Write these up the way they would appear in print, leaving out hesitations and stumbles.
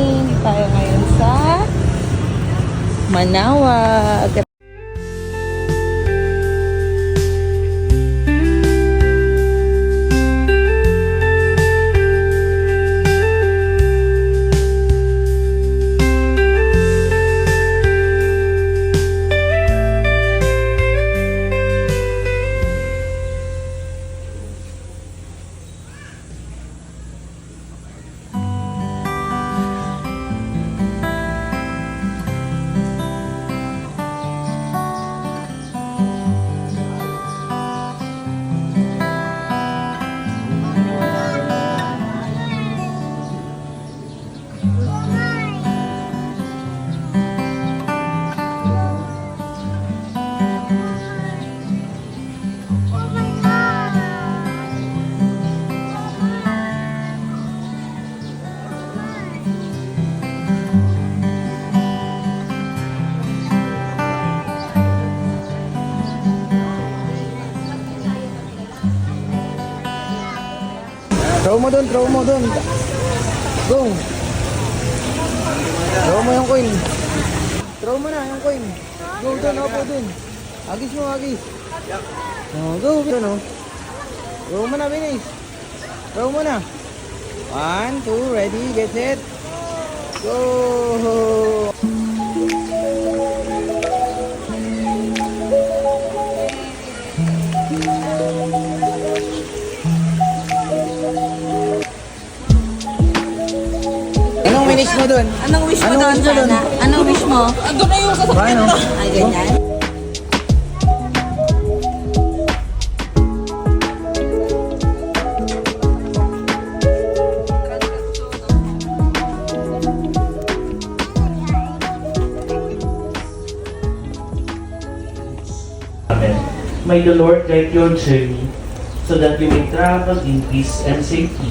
morning! Tayo ngayon sa Manawag. Throw mo dun. Go. Throw mo yung coin. Throw mo na yung coin. Go dun, opo dun. Agis mo, agis. Oh, go, dun, oh. Throw mo na, binis. Throw mo na. 1, 2, ready, get set. Go. Wish mo dun? Anong wish mo doon, Sana? Anong wish mo? Doon na yung sasakyan. Ay, ganyan. Amen. May the Lord guide your journey so that you may travel in peace and safety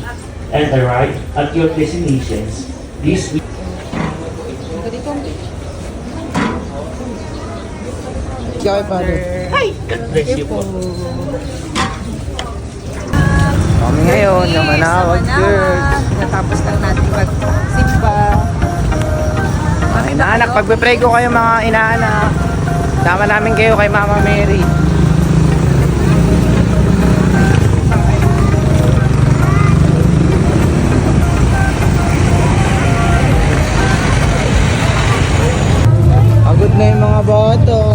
and arrive at your destinations this week. Ikaw, Father. Hi! God bless you po. Kami ngayon na Manawag Church. Natapos lang natin magsimba. Mga inaanak, pagpe-pray ko kayo mga inaanak. Tama namin kayo kay Mama Mary. Pagod na yung mga bata.